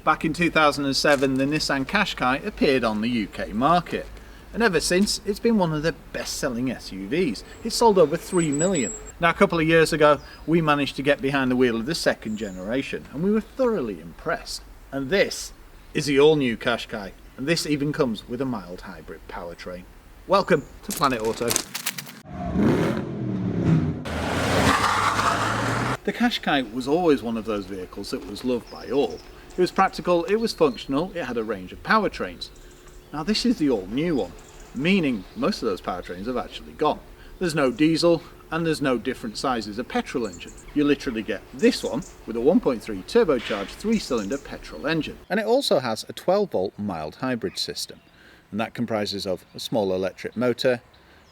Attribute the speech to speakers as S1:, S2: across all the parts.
S1: Back in 2007, the Nissan Qashqai appeared on the UK market, and ever since it's been one of the best-selling SUVs. It sold over 3 million. Now, a couple of years ago we managed to get behind the wheel of the second generation and we were thoroughly impressed. And this is the all-new Qashqai, and this even comes with a mild hybrid powertrain. Welcome to Planet Auto. The Qashqai was always one of those vehicles that was loved by all. It was practical, it was functional, it had a range of powertrains. Now this is the all-new one, meaning most of those powertrains have actually gone. There's no diesel and there's no different sizes of petrol engine. You literally get this one with a 1.3 turbocharged 3-cylinder petrol engine. And it also has a 12-volt mild hybrid system, and that comprises of a small electric motor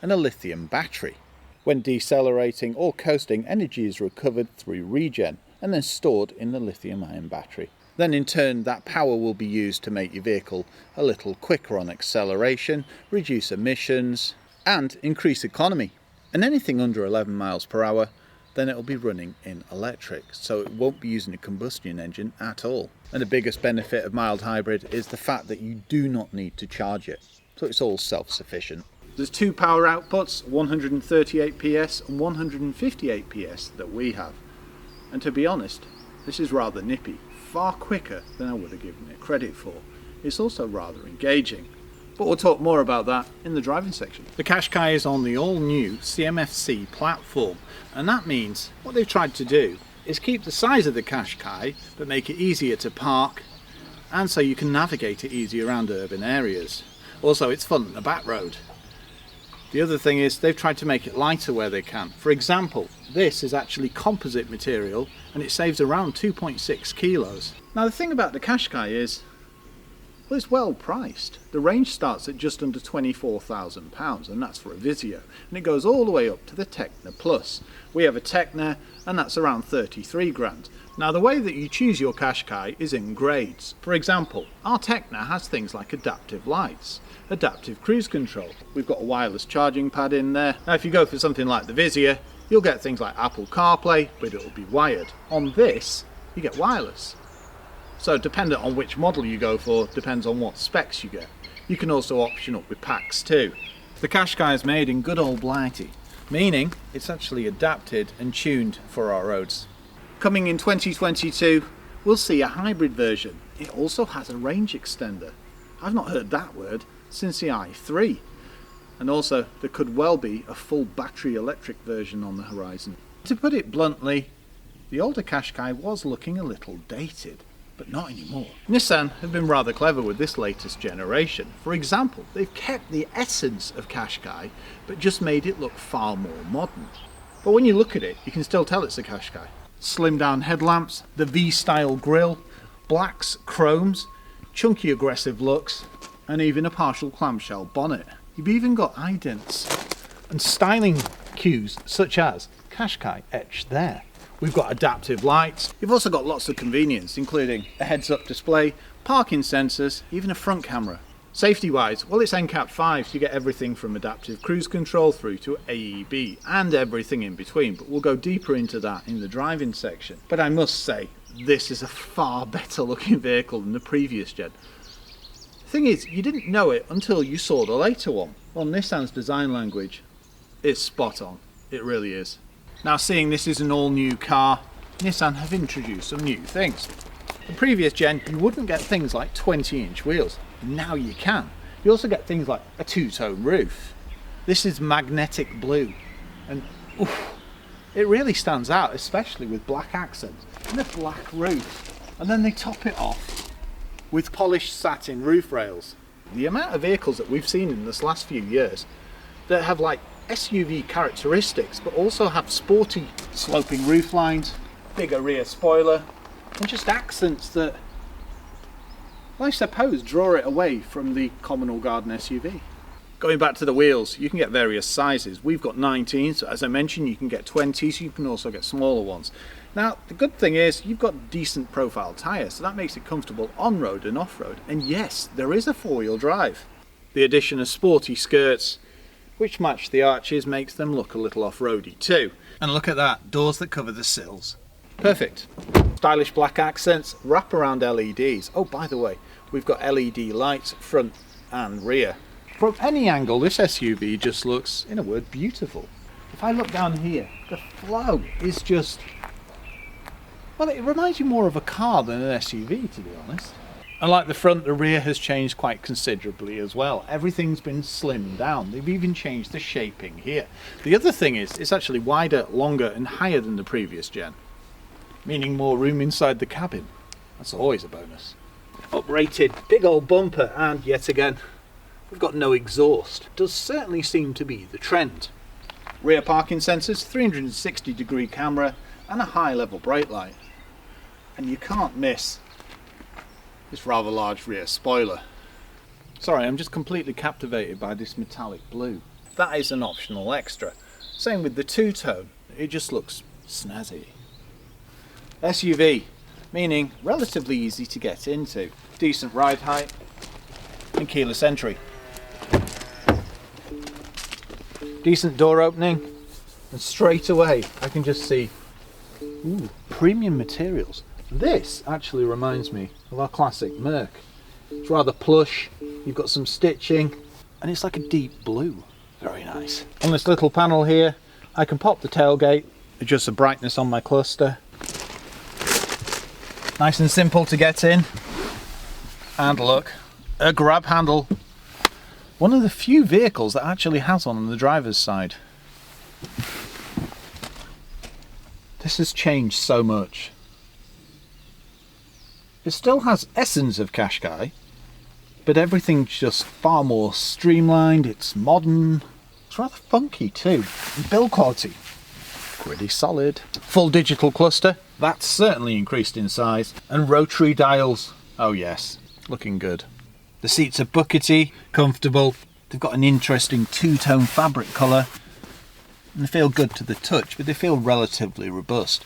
S1: and a lithium battery. When decelerating or coasting, energy is recovered through regen and then stored in the lithium-ion battery. Then in turn that power will be used to make your vehicle a little quicker on acceleration, reduce emissions and increase economy. And anything under 11 miles per hour, then it'll be running in electric, so it won't be using a combustion engine at all. And the biggest benefit of mild hybrid is the fact that you do not need to charge it, so it's all self-sufficient. There's two power outputs, 138 PS and 158 PS that we have. And to be honest, this is rather nippy, far quicker than I would have given it credit for. It's also rather engaging, but we'll talk more about that in the driving section. The Qashqai is on the all-new CMF-C platform, and that means what they've tried to do is keep the size of the Qashqai but make it easier to park, and so you can navigate it easier around urban areas. Also, it's fun on the back road. The other thing is they've tried to make it lighter where they can. For example, this is actually composite material and it saves around 2.6 kilos. Now the thing about the Qashqai is, well, it's well priced. The range starts at just under £24,000 and that's for a Visio, and it goes all the way up to the Tekna Plus. We have a Tekna and that's around 33 grand. Now the way that you choose your Qashqai is in grades. For example, our Tekna has things like adaptive lights, adaptive cruise control. We've got a wireless charging pad in there. Now if you go for something like the Visio, you'll get things like Apple CarPlay, but it'll be wired. On this, you get wireless. So dependent on which model you go for, depends on what specs you get. You can also option up with packs too. The Qashqai is made in good old Blighty, meaning it's actually adapted and tuned for our roads. Coming in 2022, we'll see a hybrid version. It also has a range extender. I've not heard that word since the i3. And also, there could well be a full battery electric version on the horizon. To put it bluntly, the older Qashqai was looking a little dated, but not anymore. Nissan have been rather clever with this latest generation. For example, they've kept the essence of Qashqai, but just made it look far more modern. But when you look at it, you can still tell it's a Qashqai. Slimmed down headlamps, the V-style grille, blacks, chromes, chunky aggressive looks, and even a partial clamshell bonnet. You've even got idents and styling cues such as Qashqai etched there. We've got adaptive lights. You've also got lots of convenience, including a heads-up display, parking sensors, even a front camera. Safety-wise, well, it's NCAP 5, so you get everything from adaptive cruise control through to AEB and everything in between, but we'll go deeper into that in the driving section. But I must say, this is a far better looking vehicle than the previous gen. The thing is, you didn't know it until you saw the later one. Well, Nissan's design language is spot on. It really is. Now, seeing this is an all-new car, Nissan have introduced some new things. The previous gen, you wouldn't get things like 20-inch wheels. Now you can. You also get things like a two-tone roof. This is magnetic blue, and oof, it really stands out, especially with black accents and a black roof. And then they top it off with polished satin roof rails. The amount of vehicles that we've seen in this last few years that have like SUV characteristics but also have sporty sloping roof lines, bigger rear spoiler, and just accents that, well, I suppose, draw it away from the common or garden SUV. Going back to the wheels, you can get various sizes. We've got 19s, so as I mentioned, you can get 20s, you can also get smaller ones. Now, the good thing is you've got decent profile tyres, so that makes it comfortable on-road and off-road. And yes, there is a four-wheel drive. The addition of sporty skirts, which match the arches, makes them look a little off-roady too. And look at that, doors that cover the sills. Perfect. Stylish black accents, wraparound LEDs. Oh, by the way, we've got LED lights front and rear. From any angle, this SUV just looks, in a word, beautiful. If I look down here, the flow is just... well, it reminds you more of a car than an SUV, to be honest. And like the front, the rear has changed quite considerably as well. Everything's been slimmed down. They've even changed the shaping here. The other thing is, it's actually wider, longer and higher than the previous gen, meaning more room inside the cabin. That's always a bonus. Uprated, big old bumper, and yet again, we've got no exhaust. Does certainly seem to be the trend. Rear parking sensors, 360-degree camera, and a high-level brake light. And you can't miss this rather large rear spoiler. Sorry, I'm just completely captivated by this metallic blue. That is an optional extra. Same with the two-tone, it just looks snazzy. SUV, meaning relatively easy to get into. Decent ride height and keyless entry. Decent door opening, and straight away I can just see premium materials. This actually reminds me of our classic Merc. It's rather plush, you've got some stitching, and it's like a deep blue. Very nice. On this little panel here, I can pop the tailgate, adjust the brightness on my cluster. Nice and simple to get in. And look, a grab handle. One of the few vehicles that actually has one on the driver's side. This has changed so much. It still has essence of Qashqai, but everything's just far more streamlined, it's modern, it's rather funky too. And build quality, pretty solid. Full digital cluster, that's certainly increased in size. And rotary dials, oh yes, looking good. The seats are buckety, comfortable, they've got an interesting two-tone fabric colour, and they feel good to the touch, but they feel relatively robust.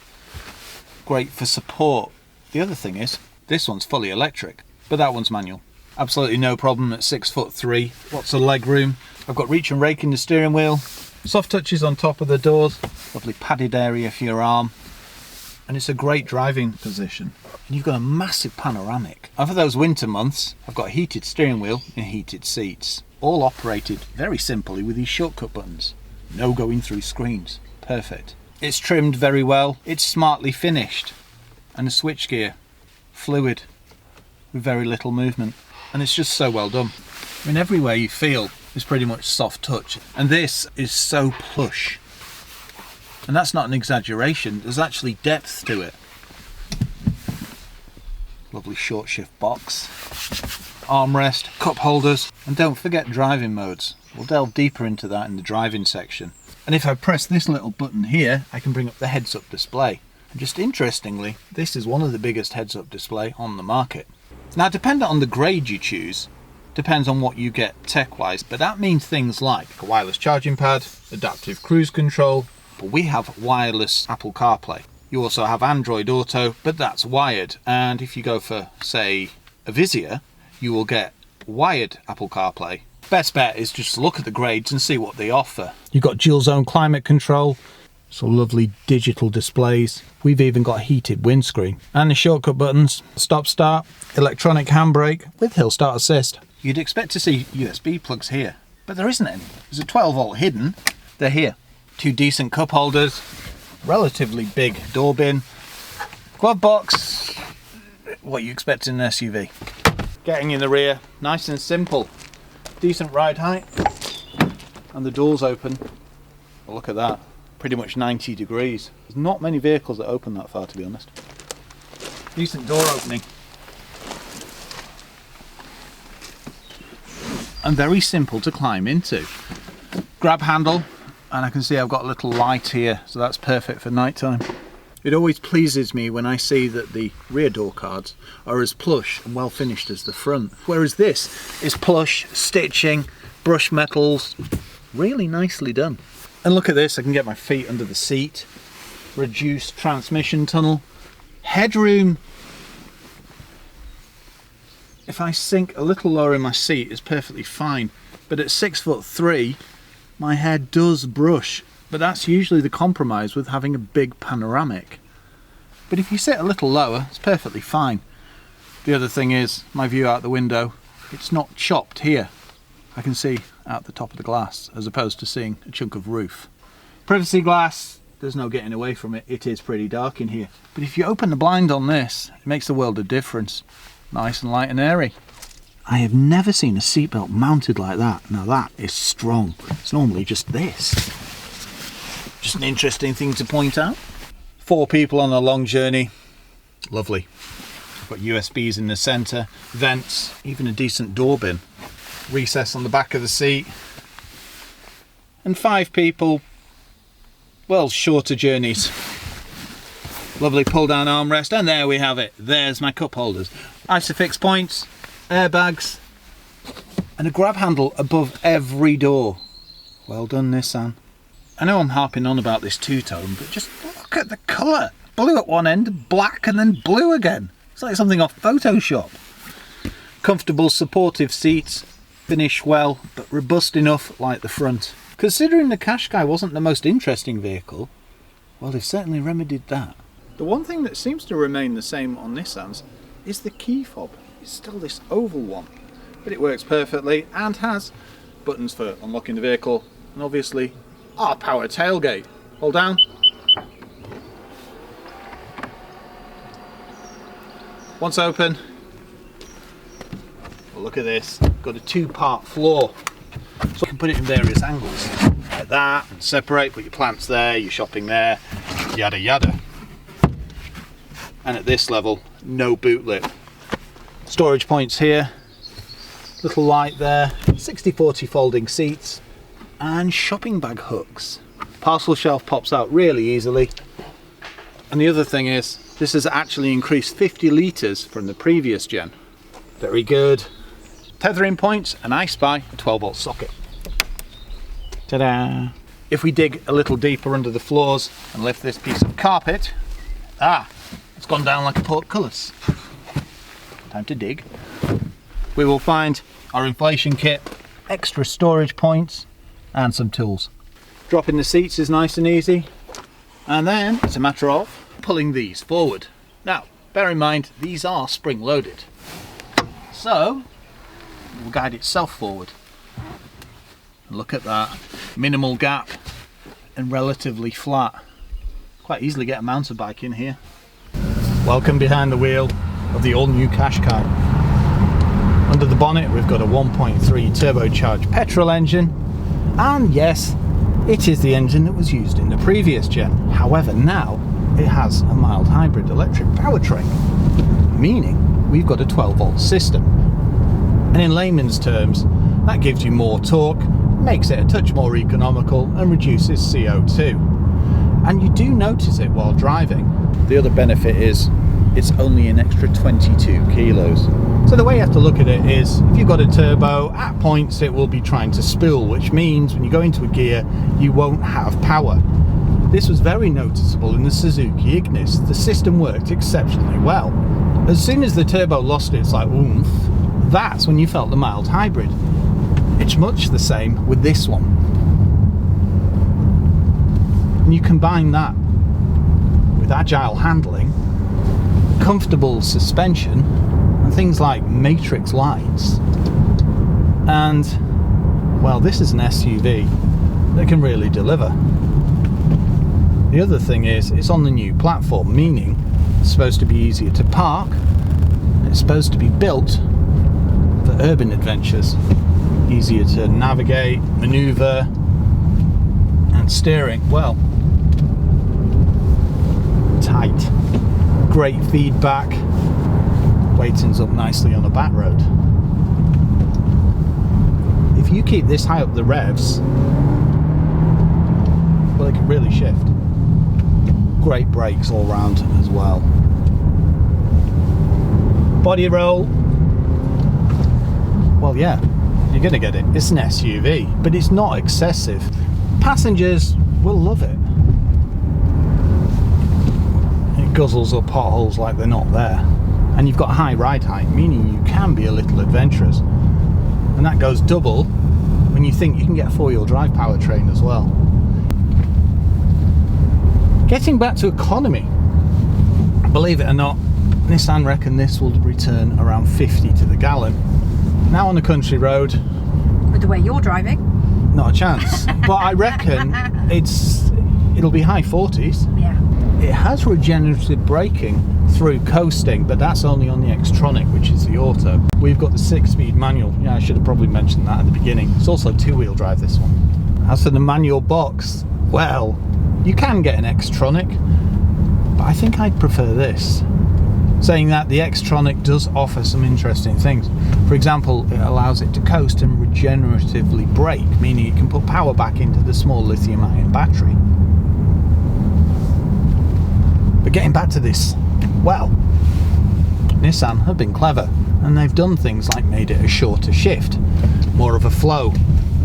S1: Great for support. The other thing is, this one's fully electric, but that one's manual. Absolutely no problem at 6'3", lots of leg room. I've got reach and rake in the steering wheel, soft touches on top of the doors, lovely padded area for your arm, and it's a great driving position. And you've got a massive panoramic. And for those winter months, I've got a heated steering wheel and heated seats, all operated very simply with these shortcut buttons. No going through screens, perfect. It's trimmed very well, it's smartly finished, and the switchgear, fluid, with very little movement, and it's just so well done. I mean, everywhere you feel is pretty much soft touch, and this is so plush, and that's not an exaggeration, there's actually depth to it. Lovely short shift box, armrest, cup holders, and don't forget driving modes. We'll delve deeper into that in the driving section. And if I press this little button here, I can bring up the heads-up display. And just interestingly, this is one of the biggest heads-up display on the market. Now, dependent on the grade you choose, depends on what you get tech-wise, but that means things like a wireless charging pad, adaptive cruise control, but we have wireless Apple CarPlay. You also have Android Auto, but that's wired. And if you go for, say, a Vizia, you will get wired Apple CarPlay. Best bet is just to look at the grades and see what they offer. You've got dual zone climate control, so lovely digital displays. We've even got a heated windscreen. And the shortcut buttons, stop start, electronic handbrake with hill start assist. You'd expect to see USB plugs here, but there isn't any. There's a 12 volt hidden, they're here. Two decent cup holders, relatively big door bin, glove box, what you expect in an SUV. Getting in the rear, nice and simple. Decent ride height, and the doors open. Well, look at that, pretty much 90 degrees. There's not many vehicles that open that far, to be honest. Decent door opening. And very simple to climb into. Grab handle, and I can see I've got a little light here, so that's perfect for night time. It always pleases me when I see that the rear door cards are as plush and well finished as the front, whereas this is plush, stitching, brush metals, really nicely done. And look at this, I can get my feet under the seat, reduced transmission tunnel, headroom. If I sink a little lower in my seat, it's perfectly fine, but at 6'3", my head does brush. But that's usually the compromise with having a big panoramic. but if you sit a little lower, it's perfectly fine. The other thing is, my view out the window, it's not chopped here. I can see out the top of the glass, as opposed to seeing a chunk of roof. Privacy glass, there's no getting away from it. It is pretty dark in here. But if you open the blind on this, it makes the world of difference. Nice and light and airy. I have never seen a seatbelt mounted like that. Now that is strong. It's normally just this. Just an interesting thing to point out. 4 people on a long journey. Lovely. I've got USBs in the centre, vents, even a decent door bin. Recess on the back of the seat. And 5 people, well, shorter journeys. Lovely pull down armrest, and there we have it. There's my cup holders. Isofix points, airbags, and a grab handle above every door. Well done, Nissan. I know I'm harping on about this two-tone, but just look at the colour. Blue at one end, black, and then blue again. It's like something off Photoshop. Comfortable, supportive seats, finish well, but robust enough like the front. Considering the Qashqai wasn't the most interesting vehicle, well, they've certainly remedied that. The one thing that seems to remain the same on Nissans is the key fob. It's still this oval one, but it works perfectly and has buttons for unlocking the vehicle and obviously our power tailgate. Hold down. Once open, well, look at this. Got a 2-part floor, so you can put it in various angles like that and separate. Put your plants there, your shopping there, yada yada. And at this level, no boot lip. Storage points here, little light there, 60/40 folding seats, and shopping bag hooks. Parcel shelf pops out really easily. And the other thing is, this has actually increased 50 litres from the previous gen. Very good. Tethering points, and I spy a 12-volt socket. Ta-da! If we dig a little deeper under the floors and lift this piece of carpet, it's gone down like a portcullis. Time to dig. We will find our inflation kit, extra storage points, and some tools. Dropping the seats is nice and easy, and then it's a matter of pulling these forward. Now, bear in mind, these are spring-loaded, so it will guide itself forward. Look at that, minimal gap and relatively flat. Quite easily get a mountain bike in here. Welcome behind the wheel of the all-new Qashqai. Under the bonnet we've got a 1.3 turbocharged petrol engine, and yes, it is the engine that was used in the previous gen. However, now it has a mild hybrid electric powertrain, meaning we've got a 12-volt system. And in layman's terms, that gives you more torque, makes it a touch more economical, and reduces CO2. And you do notice it while driving. The other benefit is it's only an extra 22 kilos. So the way you have to look at it is, if you've got a turbo, at points it will be trying to spool, which means when you go into a gear, you won't have power. This was very noticeable in the Suzuki Ignis. The system worked exceptionally well. As soon as the turbo lost its oomph, that's when you felt the mild hybrid. It's much the same with this one. And you combine that with agile handling, comfortable suspension, and things like matrix lights, and well, this is an SUV that can really deliver. The other thing is, it's on the new platform, meaning it's supposed to be easier to park, and it's supposed to be built for urban adventures, easier to navigate, maneuver, and steering, well, tight. Great feedback, weightens up nicely on a back road. If you keep this high up the revs, well, it can really shift. Great brakes all round as well. Body roll, well, yeah, you're gonna get it. It's an SUV, but it's not excessive. Passengers will love it. It guzzles up potholes like they're not there. And you've got high ride height, meaning you can be a little adventurous. And that goes double when you think you can get a 4-wheel drive powertrain as well. Getting back to economy, believe it or not, Nissan reckon this will return around 50 to the gallon. Now on a country road,
S2: with the way you're driving,
S1: not a chance. But I reckon it'll be high 40s.
S2: yeah.
S1: It has regenerative braking through coasting, but that's only on the Xtronic, which is the auto. We've got the 6-speed manual. Yeah, I should have probably mentioned that at the beginning. It's also 2-wheel drive, this one. As for the manual box, well, you can get an Xtronic, but I think I'd prefer this. Saying that, the Xtronic does offer some interesting things. For example, it allows it to coast and regeneratively brake, meaning it can put power back into the small lithium-ion battery. But getting back to this, well, Nissan have been clever, and they've done things like made it a shorter shift, more of a flow,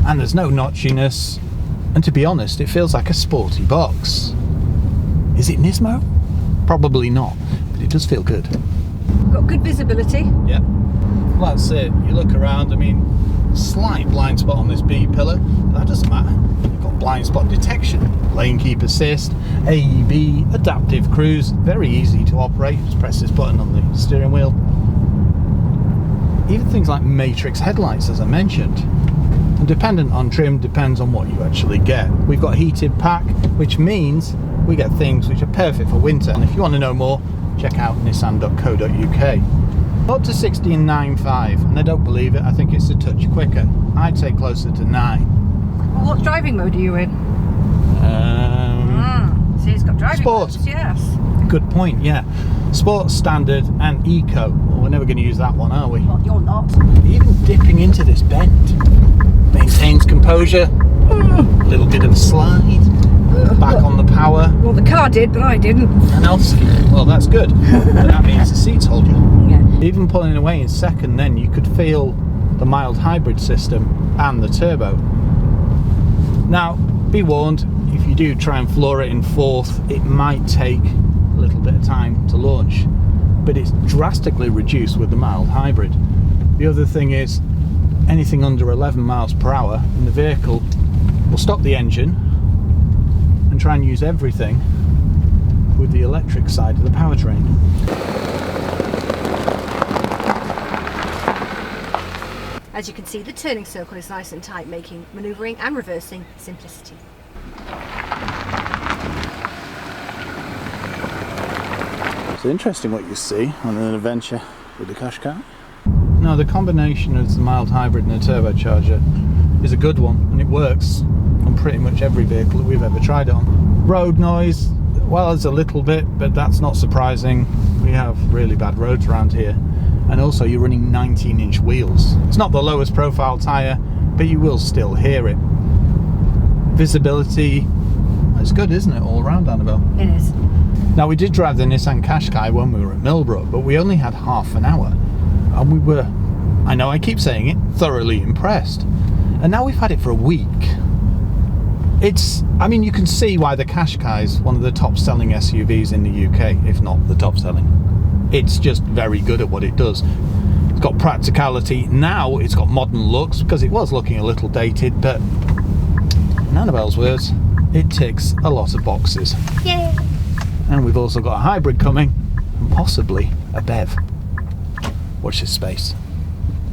S1: and there's no notchiness, and to be honest, it feels like a sporty box. Is it Nismo? Probably not, but it does feel good.
S2: Got good visibility.
S1: Yeah, well, that's it. You look around, I mean, slight blind spot on this B pillar, but that doesn't matter. You've got blind spot detection, lane keep assist, AEB, adaptive cruise, very easy to operate. Just press this button on the steering wheel. Even things like matrix headlights, as I mentioned. And dependent on trim, depends on what you actually get. We've got heated pack, which means we get things which are perfect for winter. And if you want to know more, check out nissan.co.uk. Up to 16.95, and I don't believe it, I think it's a touch quicker. I'd say closer to 9.
S2: Well, what driving mode are you in? See, it's got driving
S1: Sport.
S2: modes, yes.
S1: Good point, yeah. Sport, standard, and eco. Well, we're never going to use that one, are we?
S2: Well, you're not.
S1: Even dipping into this bend. Maintains composure. A little bit of a slide. Back on the power.
S2: Well, the car did, but I didn't.
S1: And off-ski. Well, that's good. But that means the seats hold you.
S2: Yeah.
S1: Even pulling away in second, then you could feel the mild hybrid system and the turbo. Now, be warned, if you do try and floor it in fourth, it might take a little bit of time to launch, but it's drastically reduced with the mild hybrid. The other thing is, anything under 11 miles per hour in the vehicle will stop the engine and try and use everything with the electric side of the powertrain.
S2: As you can see, the turning circle is nice and tight, making manoeuvring and reversing simplicity.
S1: It's interesting what you see on an adventure with the Qashqai. Now, the combination of the mild hybrid and the turbocharger is a good one, and it works on pretty much every vehicle that we've ever tried it on. Road noise, well, there's a little bit, but that's not surprising. We have really bad roads around here, and also you're running 19-inch wheels. It's not the lowest profile tyre, but you will still hear it. Visibility, it's good, isn't it, all around, Annabelle?
S2: It is.
S1: Now, we did drive the Nissan Qashqai when we were at Millbrook, but we only had half an hour, and we were, I know I keep saying it, thoroughly impressed. And now we've had it for a week. I mean, you can see why the Qashqai is one of the top selling SUVs in the UK, if not the top selling. It's just very good at what it does. It's got practicality. Now it's got modern looks, because it was looking a little dated, but in Annabelle's words, it ticks a lot of boxes.
S2: Yay!
S1: And we've also got a hybrid coming, and possibly a BEV. Watch this space.